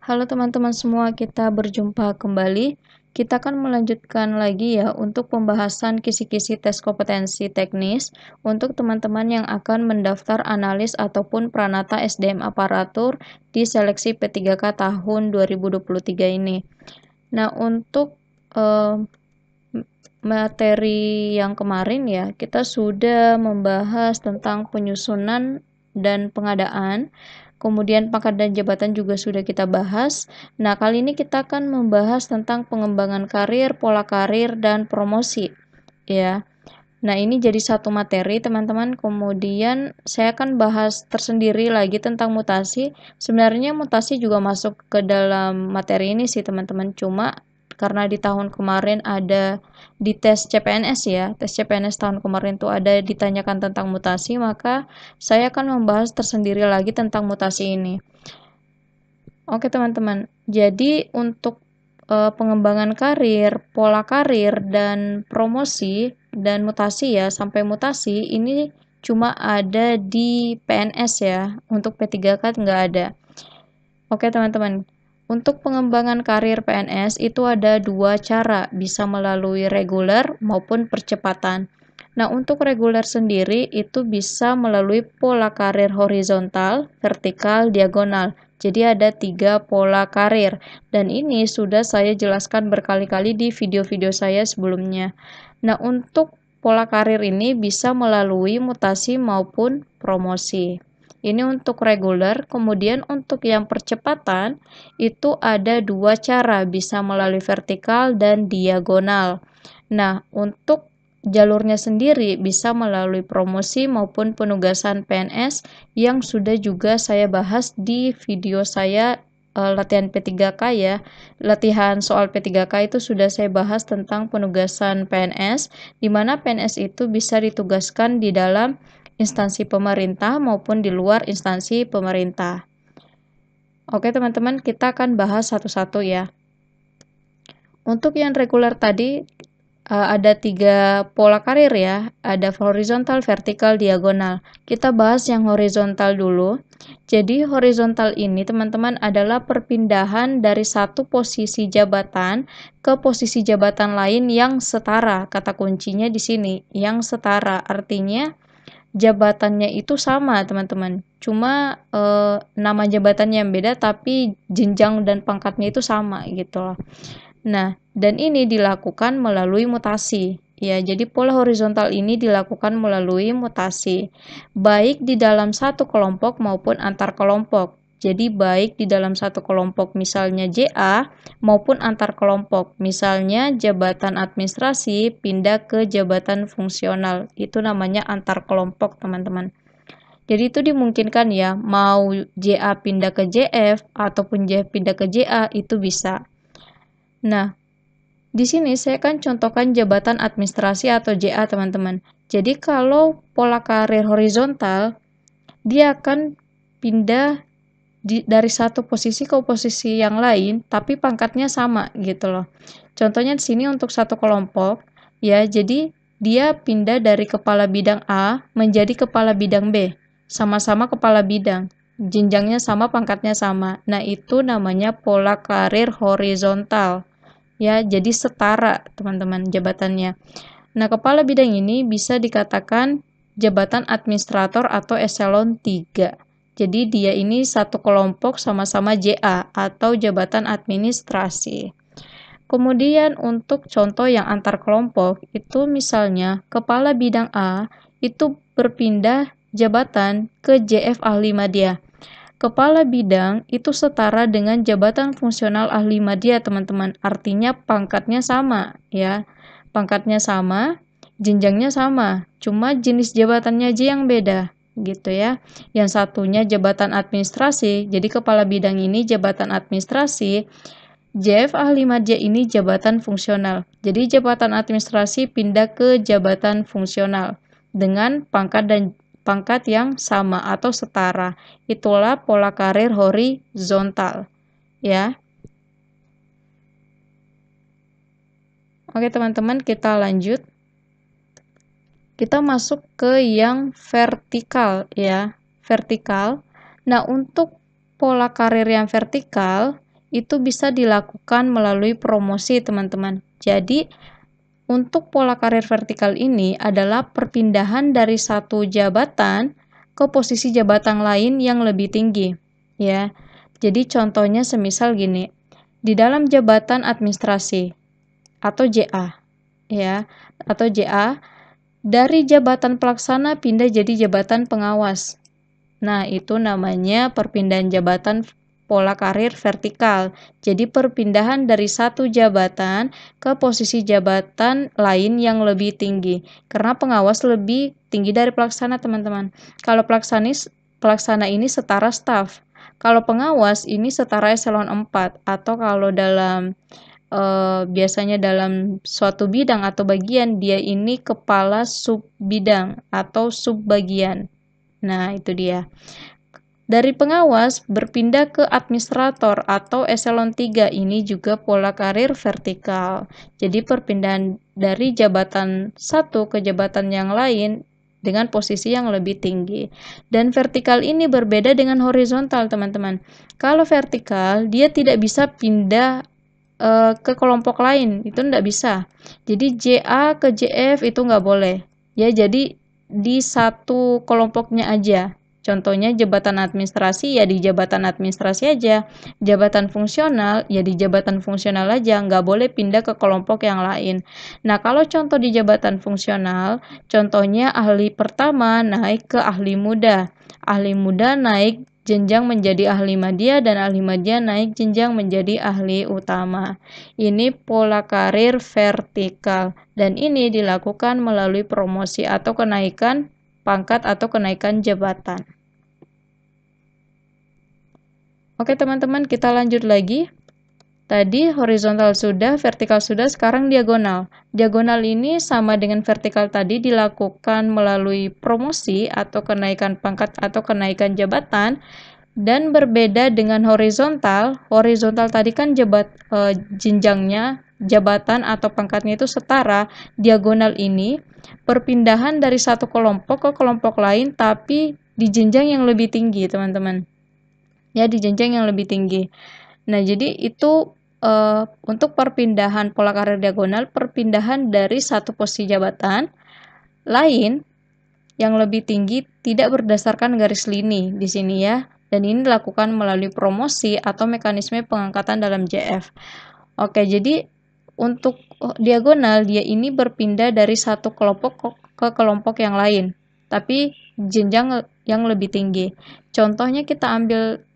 Halo teman-teman semua, kita berjumpa kembali. Kita akan melanjutkan lagi ya untuk pembahasan kisi-kisi tes kompetensi teknis untuk teman-teman yang akan mendaftar analis ataupun pranata SDM aparatur di seleksi P3K tahun 2023 ini. Nah, untuk materi yang kemarin ya, kita sudah membahas tentang penyusunan dan pengadaan. Kemudian pangkat dan jabatan juga sudah kita bahas. Nah, kali ini kita akan membahas tentang pengembangan karir, pola karir, dan promosi. Ya. Nah, ini jadi satu materi, teman-teman. Kemudian saya akan bahas tersendiri lagi tentang mutasi. Sebenarnya mutasi juga masuk ke dalam materi ini sih, teman-teman. Cuma karena di tahun kemarin ada di tes CPNS ya, tes CPNS tahun kemarin tuh ada ditanyakan tentang mutasi, maka saya akan membahas tersendiri lagi tentang mutasi ini. Oke teman-teman, jadi untuk pengembangan karir, pola karir, dan promosi dan mutasi ya, sampai mutasi ini cuma ada di PNS ya, untuk P3K nggak ada. Oke teman-teman, untuk pengembangan karir PNS itu ada dua cara, bisa melalui reguler maupun percepatan. Nah, untuk reguler sendiri itu bisa melalui pola karir horizontal, vertikal, diagonal. Jadi ada 3 pola karir, dan ini sudah saya jelaskan berkali-kali di video-video saya sebelumnya. Nah, untuk pola karir ini bisa melalui mutasi maupun promosi. Ini untuk reguler, kemudian untuk yang percepatan itu ada dua cara, bisa melalui vertikal dan diagonal. Nah, untuk jalurnya sendiri bisa melalui promosi maupun penugasan PNS yang sudah juga saya bahas di video saya latihan P3K ya. Latihan soal P3K itu sudah saya bahas tentang penugasan PNS, di mana PNS itu bisa ditugaskan di dalam instansi pemerintah maupun di luar instansi pemerintah. Oke teman-teman, kita akan bahas satu-satu ya. Untuk yang reguler tadi ada 3 pola karir ya, ada horizontal, vertikal, diagonal. Kita bahas yang horizontal dulu. Jadi horizontal ini teman-teman adalah perpindahan dari satu posisi jabatan ke posisi jabatan lain yang setara. Kata kuncinya di sini, yang setara. Artinya jabatannya itu sama teman-teman, cuma nama jabatannya yang beda tapi jenjang dan pangkatnya itu sama gitu loh. Nah, dan ini dilakukan melalui mutasi ya. Jadi pola horizontal ini dilakukan melalui mutasi baik di dalam satu kelompok maupun antar kelompok. Jadi baik di dalam satu kelompok misalnya JA maupun antar kelompok. Misalnya jabatan administrasi pindah ke jabatan fungsional. Itu namanya antar kelompok, teman-teman. Jadi itu dimungkinkan ya, mau JA pindah ke JF ataupun JF pindah ke JA itu bisa. Nah, di sini saya akan contohkan jabatan administrasi atau JA, teman-teman. Jadi kalau pola karir horizontal, dia akan pindah dari satu posisi ke posisi yang lain, tapi pangkatnya sama gitu loh. Contohnya di sini untuk satu kelompok, ya, jadi dia pindah dari kepala bidang A menjadi kepala bidang B, sama-sama kepala bidang, jenjangnya sama, pangkatnya sama. Nah, itu namanya pola karir horizontal. Ya, jadi setara teman-teman jabatannya. Nah, kepala bidang ini bisa dikatakan jabatan administrator atau eselon 3. Jadi dia ini satu kelompok sama-sama JA atau jabatan administrasi. Kemudian untuk contoh yang antar kelompok, itu misalnya kepala bidang A itu berpindah jabatan ke JF ahli media. Kepala bidang itu setara dengan jabatan fungsional ahli media, teman-teman. Artinya pangkatnya sama, ya. Pangkatnya sama, jenjangnya sama, cuma jenis jabatannya aja yang beda, gitu ya. Yang satunya jabatan administrasi, jadi kepala bidang ini jabatan administrasi, JF ahli media ini jabatan fungsional. Jadi jabatan administrasi pindah ke jabatan fungsional dengan pangkat yang sama atau setara. Itulah pola karir horizontal, ya. Oke teman-teman, kita lanjut. Kita masuk ke yang vertikal ya. Vertikal. Nah, untuk pola karir yang vertikal itu bisa dilakukan melalui promosi, teman-teman. Jadi, untuk pola karir vertikal ini adalah perpindahan dari satu jabatan ke posisi jabatan lain yang lebih tinggi, ya. Jadi contohnya semisal gini, di dalam jabatan administrasi atau JA, ya, atau JA dari jabatan pelaksana pindah jadi jabatan pengawas. Nah, itu namanya perpindahan jabatan pola karir vertikal. Jadi perpindahan dari satu jabatan ke posisi jabatan lain yang lebih tinggi. Karena pengawas lebih tinggi dari pelaksana, teman-teman. Kalau pelaksana ini setara staf. Kalau pengawas ini setara eselon 4 atau kalau dalam biasanya dalam suatu bidang atau bagian dia ini kepala sub bidang atau sub bagian. Nah, itu dia. Dari pengawas berpindah ke administrator atau eselon 3, ini juga pola karir vertikal. Jadi perpindahan dari jabatan satu ke jabatan yang lain dengan posisi yang lebih tinggi. Dan vertikal ini berbeda dengan horizontal, teman-teman. Kalau vertikal, dia tidak bisa pindah ke kelompok lain, itu tidak bisa. Jadi JA ke JF itu nggak boleh. Ya, jadi di satu kelompoknya aja. Contohnya jabatan administrasi ya di jabatan administrasi aja, jabatan fungsional ya di jabatan fungsional aja, nggak boleh pindah ke kelompok yang lain. Nah, kalau contoh di jabatan fungsional, contohnya ahli pertama naik ke ahli muda naik jenjang menjadi ahli madya dan ahli madya naik jenjang menjadi ahli utama. Ini pola karir vertikal dan ini dilakukan melalui promosi atau kenaikan pangkat atau kenaikan jabatan. Oke teman-teman, kita lanjut lagi. Tadi horizontal sudah, vertikal sudah, sekarang diagonal. Diagonal ini sama dengan vertikal tadi dilakukan melalui promosi atau kenaikan pangkat atau kenaikan jabatan dan berbeda dengan horizontal. Horizontal tadi kan jenjangnya, jabatan atau pangkatnya itu setara. Diagonal ini perpindahan dari satu kelompok ke kelompok lain tapi di jenjang yang lebih tinggi, teman-teman. Ya, di jenjang yang lebih tinggi. Nah, jadi itu untuk perpindahan pola karir diagonal, perpindahan dari satu posisi jabatan lain yang lebih tinggi tidak berdasarkan garis lini di sini ya. Dan ini dilakukan melalui promosi atau mekanisme pengangkatan dalam JF. Oke, jadi untuk diagonal dia ini berpindah dari satu kelompok ke kelompok yang lain, tapi jenjang yang lebih tinggi. Contohnya kita ambil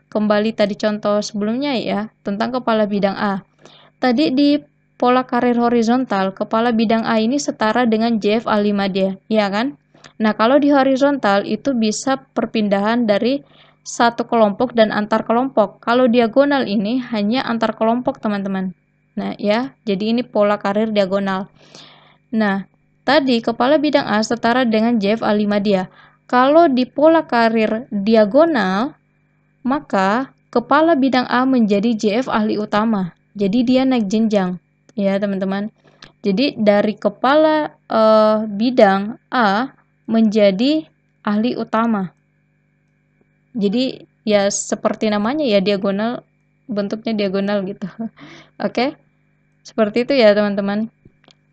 kembali tadi contoh sebelumnya ya, tentang kepala bidang A. Tadi di pola karir horizontal, kepala bidang A ini setara dengan JF ahli madya, ya kan? Nah, kalau di horizontal itu bisa perpindahan dari satu kelompok dan antar kelompok. Kalau diagonal ini hanya antar kelompok, teman-teman. Nah, ya, jadi ini pola karir diagonal. Nah, tadi kepala bidang A setara dengan JF ahli madya. Kalau di pola karir diagonal, maka kepala bidang A menjadi JF ahli utama. Jadi dia naik jenjang, ya teman-teman. Jadi dari kepala bidang A menjadi ahli utama. Jadi ya seperti namanya ya diagonal, bentuknya diagonal gitu. Oke, seperti itu ya teman-teman.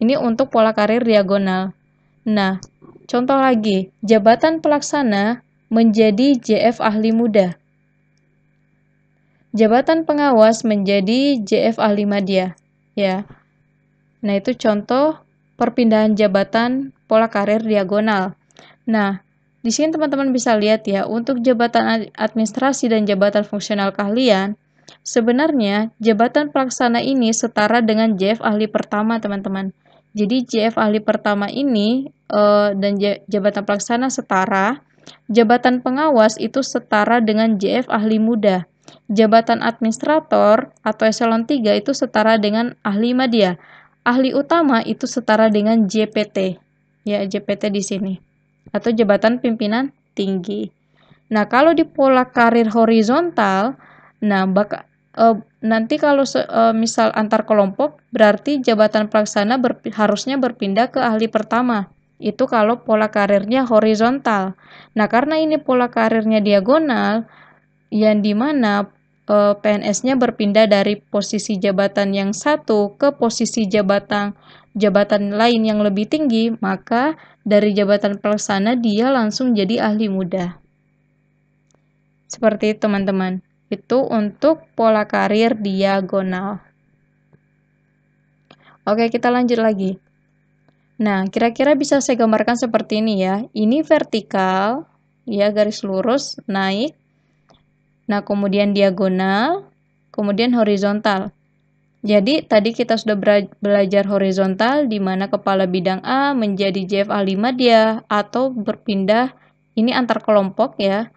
Ini untuk pola karir diagonal. Nah, contoh lagi, jabatan pelaksana menjadi JF ahli muda. Jabatan pengawas menjadi JF ahli madya, ya. Nah, itu contoh perpindahan jabatan pola karir diagonal. Nah, di sini teman-teman bisa lihat ya, untuk jabatan administrasi dan jabatan fungsional keahlian, sebenarnya jabatan pelaksana ini setara dengan JF ahli pertama, teman-teman. Jadi JF ahli pertama ini dan jabatan pelaksana setara. Jabatan pengawas itu setara dengan JF ahli muda. Jabatan administrator atau eselon 3 itu setara dengan ahli madya. Ahli utama itu setara dengan JPT. Ya, JPT di sini. Atau jabatan pimpinan tinggi. Nah, kalau di pola karir horizontal, nah nanti kalau misal antar kelompok, berarti jabatan pelaksana harusnya berpindah ke ahli pertama. Itu kalau pola karirnya horizontal. Nah, karena ini pola karirnya diagonal, yang dimana PNS-nya berpindah dari posisi jabatan yang satu ke posisi jabatan lain yang lebih tinggi, maka dari jabatan pelaksana dia langsung jadi ahli muda. Seperti itu teman-teman. Itu untuk pola karir diagonal. Oke, kita lanjut lagi. Nah, kira-kira bisa saya gambarkan seperti ini ya. Ini vertikal, ya garis lurus, naik. Nah, kemudian diagonal, kemudian horizontal. Jadi, tadi kita sudah belajar horizontal, di mana kepala bidang A menjadi JFA 5 dia, atau berpindah, ini antar kelompok ya.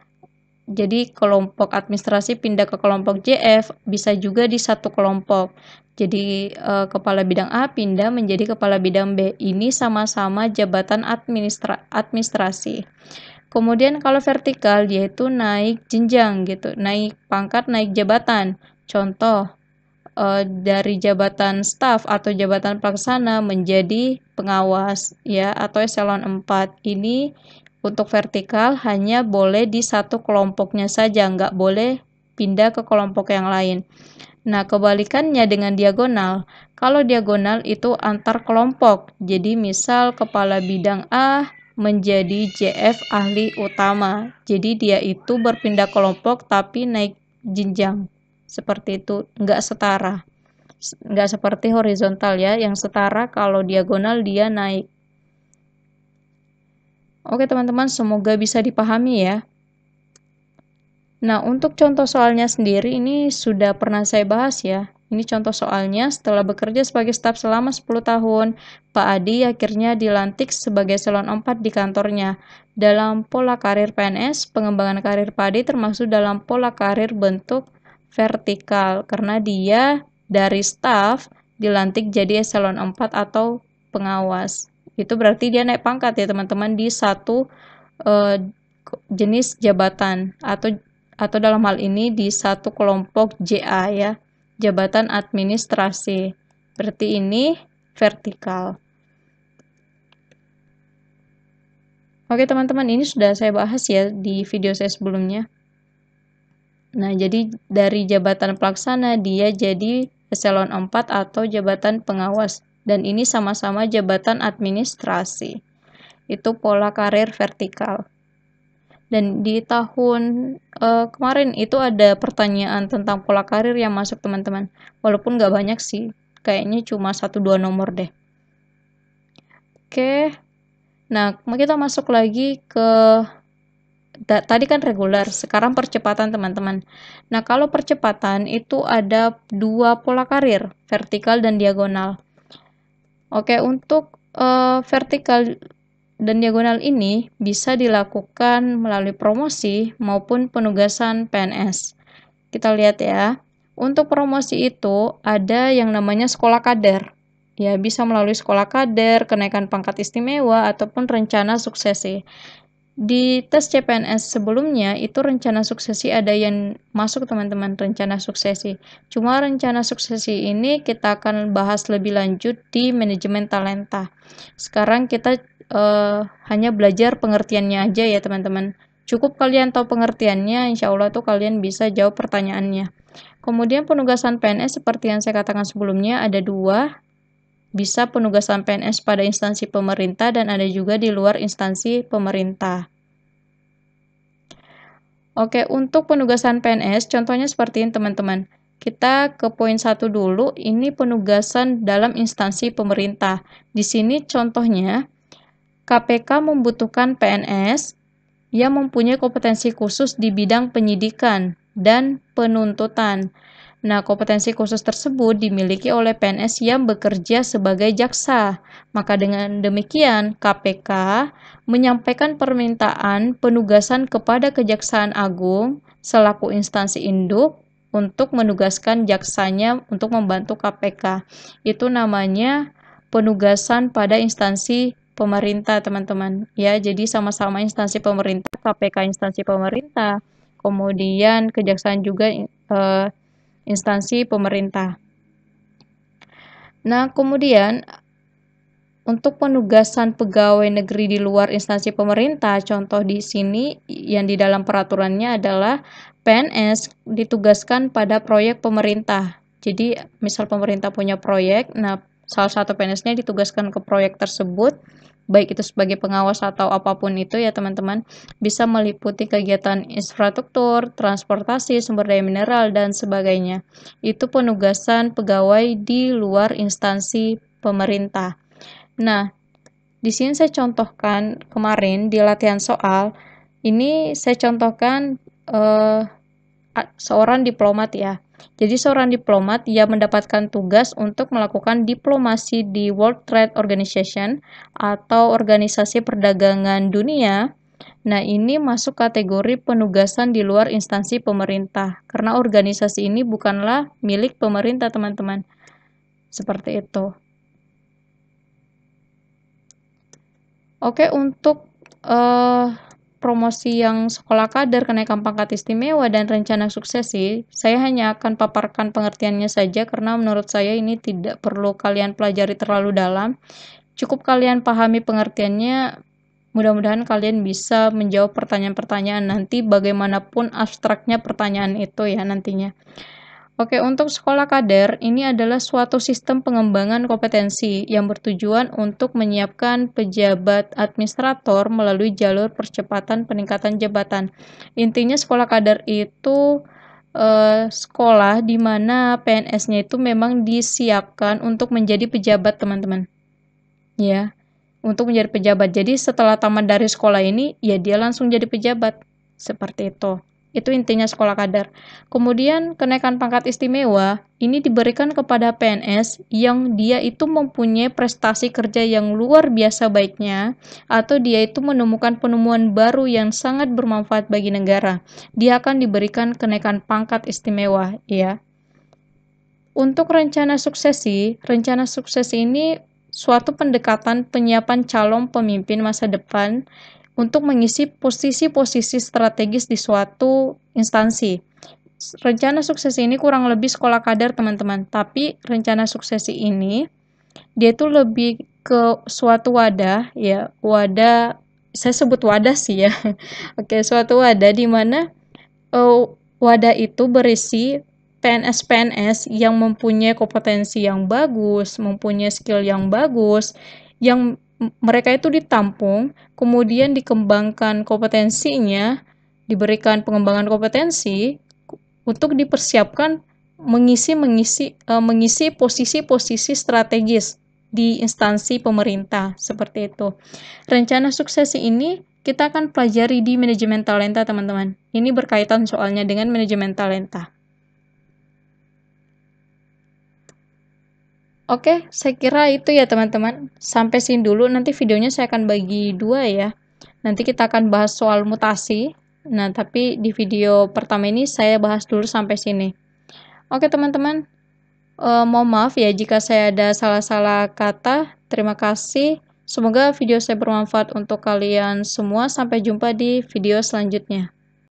Jadi, kelompok administrasi pindah ke kelompok JF, bisa juga di satu kelompok. Jadi, kepala bidang A pindah menjadi kepala bidang B. Ini sama-sama jabatan administrasi. Kemudian kalau vertikal dia itu naik jenjang gitu, naik pangkat, naik jabatan. Contoh dari jabatan staf atau jabatan pelaksana menjadi pengawas ya atau eselon 4. Ini untuk vertikal hanya boleh di satu kelompoknya saja, nggak boleh pindah ke kelompok yang lain. Nah, kebalikannya dengan diagonal. Kalau diagonal itu antar kelompok. Jadi misal kepala bidang A menjadi JF ahli utama. Jadi dia itu berpindah kelompok tapi naik jenjang. Seperti itu, nggak setara. Nggak seperti horizontal ya, yang setara kalau diagonal dia naik. Oke teman-teman, semoga bisa dipahami ya. Nah, untuk contoh soalnya sendiri ini sudah pernah saya bahas ya. Ini contoh soalnya, setelah bekerja sebagai staf selama 10 tahun, Pak Adi akhirnya dilantik sebagai eselon 4 di kantornya. Dalam pola karir PNS, pengembangan karir Pak Adi termasuk dalam pola karir bentuk vertikal, karena dia dari staf dilantik jadi eselon 4 atau pengawas. Itu berarti dia naik pangkat ya teman-teman di satu jenis jabatan atau dalam hal ini di satu kelompok JA ya, jabatan administrasi. Berarti ini vertikal. Oke teman-teman, ini sudah saya bahas ya di video saya sebelumnya. Nah, jadi dari jabatan pelaksana dia jadi eselon 4 atau jabatan pengawas. Dan ini sama-sama jabatan administrasi. Itu pola karir vertikal. Dan di tahun kemarin itu ada pertanyaan tentang pola karir yang masuk teman-teman. Walaupun nggak banyak sih, kayaknya cuma 1-2 nomor deh. Oke, nah kita masuk lagi ke tadi kan reguler, sekarang percepatan teman-teman. Nah kalau percepatan itu ada 2 pola karir, vertikal dan diagonal. Oke, untuk vertikal dan diagonal ini bisa dilakukan melalui promosi maupun penugasan PNS. Kita lihat ya, untuk promosi itu ada yang namanya sekolah kader. Ya, bisa melalui sekolah kader, kenaikan pangkat istimewa, ataupun rencana suksesi. Di tes CPNS sebelumnya, itu rencana suksesi ada yang masuk teman-teman, rencana suksesi. Cuma rencana suksesi ini kita akan bahas lebih lanjut di manajemen talenta. Sekarang kita hanya belajar pengertiannya aja ya teman-teman. Cukup kalian tahu pengertiannya, insya Allah tuh kalian bisa jawab pertanyaannya. Kemudian penugasan PNS seperti yang saya katakan sebelumnya ada 2. Bisa penugasan PNS pada instansi pemerintah dan ada juga di luar instansi pemerintah. Oke, untuk penugasan PNS, contohnya seperti ini teman-teman. Kita ke poin 1 dulu, ini penugasan dalam instansi pemerintah. Di sini contohnya, KPK membutuhkan PNS yang mempunyai kompetensi khusus di bidang penyidikan dan penuntutan. Nah, kompetensi khusus tersebut dimiliki oleh PNS yang bekerja sebagai jaksa. Maka dengan demikian, KPK menyampaikan permintaan penugasan kepada Kejaksaan Agung selaku instansi induk untuk menugaskan jaksanya untuk membantu KPK. Itu namanya penugasan pada instansi pemerintah, teman-teman. Ya, jadi sama-sama instansi pemerintah, KPK instansi pemerintah, kemudian Kejaksaan juga instansi pemerintah. Nah, kemudian untuk penugasan pegawai negeri di luar instansi pemerintah, contoh di sini yang di dalam peraturannya adalah PNS ditugaskan pada proyek pemerintah. Jadi, misal pemerintah punya proyek, nah salah satu PNS-nya ditugaskan ke proyek tersebut, baik itu sebagai pengawas atau apapun itu ya teman-teman, bisa meliputi kegiatan infrastruktur, transportasi, sumber daya mineral, dan sebagainya. Itu penugasan pegawai di luar instansi pemerintah. Nah, di sini saya contohkan kemarin di latihan soal, ini saya contohkan seorang diplomat ya. Jadi seorang diplomat yang mendapatkan tugas untuk melakukan diplomasi di World Trade Organization atau Organisasi Perdagangan Dunia. Nah, ini masuk kategori penugasan di luar instansi pemerintah, karena organisasi ini bukanlah milik pemerintah, teman-teman. Seperti itu. Oke, untuk promosi yang sekolah kader, kenaikan pangkat istimewa, dan rencana suksesi, saya hanya akan paparkan pengertiannya saja karena menurut saya ini tidak perlu kalian pelajari terlalu dalam. Cukup kalian pahami pengertiannya, mudah-mudahan kalian bisa menjawab pertanyaan-pertanyaan nanti bagaimanapun abstraknya pertanyaan itu ya nantinya. Oke, untuk sekolah kader, ini adalah suatu sistem pengembangan kompetensi yang bertujuan untuk menyiapkan pejabat administrator melalui jalur percepatan peningkatan jabatan. Intinya sekolah kader itu sekolah di mana PNS-nya itu memang disiapkan untuk menjadi pejabat, teman-teman. Ya, untuk menjadi pejabat. Jadi setelah tamat dari sekolah ini, ya dia langsung jadi pejabat. Seperti itu. Itu intinya sekolah kader. Kemudian kenaikan pangkat istimewa ini diberikan kepada PNS yang dia itu mempunyai prestasi kerja yang luar biasa baiknya atau dia itu menemukan penemuan baru yang sangat bermanfaat bagi negara. Dia akan diberikan kenaikan pangkat istimewa, ya. Untuk rencana suksesi ini suatu pendekatan penyiapan calon pemimpin masa depan untuk mengisi posisi-posisi strategis di suatu instansi. Rencana suksesi ini kurang lebih sekolah kader, teman-teman. Tapi rencana suksesi ini dia itu lebih ke suatu wadah, ya, wadah, saya sebut wadah sih ya. Oke, suatu wadah di mana wadah itu berisi PNS-PNS yang mempunyai kompetensi yang bagus, mempunyai skill yang bagus, yang mereka itu ditampung, kemudian dikembangkan kompetensinya, diberikan pengembangan kompetensi untuk dipersiapkan mengisi posisi-posisi strategis di instansi pemerintah, seperti itu. Rencana suksesi ini kita akan pelajari di manajemen talenta, teman-teman. Ini berkaitan soalnya dengan manajemen talenta. Oke, saya kira itu ya teman-teman. Sampai sini dulu, nanti videonya saya akan bagi dua ya. Nanti kita akan bahas soal mutasi. Nah, tapi di video pertama ini saya bahas dulu sampai sini. Oke teman-teman, mohon maaf ya jika saya ada salah-salah kata. Terima kasih. Semoga video saya bermanfaat untuk kalian semua. Sampai jumpa di video selanjutnya.